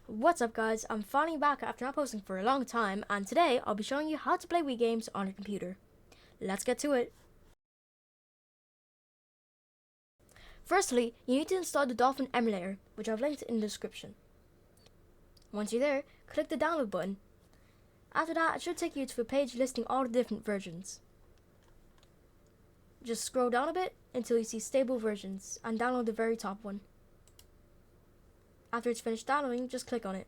What's up guys, I'm finally back after not posting for a long time, and today I'll be showing you how to play Wii games on a computer. Let's get to it. Firstly, you need to install the Dolphin emulator, which I've linked in the description. Once you're there, click the download button. After that, it should take you to a page listing all the different versions. Just scroll down a bit until you see stable versions and download the very top one. After it's finished downloading, just click on it.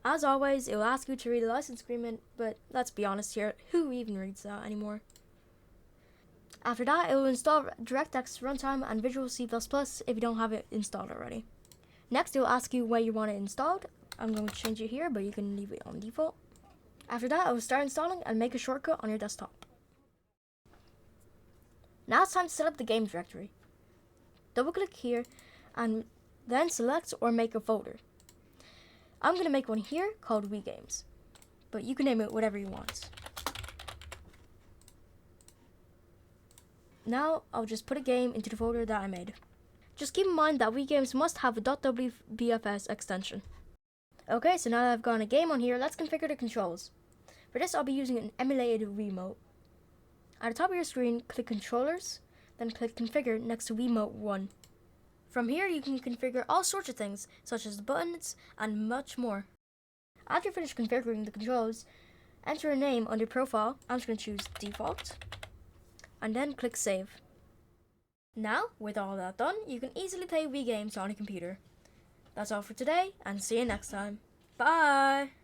As always, it will ask you to read a license agreement, but let's be honest here, who even reads that anymore? After that, it will install DirectX Runtime and Visual C++ if you don't have it installed already. Next, it will ask you where you want it installed. I'm going to change it here, but you can leave it on default. After that, it will start installing and make a shortcut on your desktop. Now it's time to set up the game directory. Double click here and then select or make a folder. I'm going to make one here called Wii Games, but you can name it whatever you want. Now I'll just put a game into the folder that I made. Just keep in mind that Wii Games must have a .wbfs extension. Okay, so now that I've got a game on here, let's configure the controls. For this I'll be using an emulated Wiimote. At the top of your screen, click Controllers, then click Configure next to Wiimote 1. From here, you can configure all sorts of things, such as the buttons and much more. After you finish configuring the controls, enter a name under Profile. I'm just going to choose Default, and then click Save. Now, with all that done, you can easily play Wii games on a computer. That's all for today, and see you next time. Bye!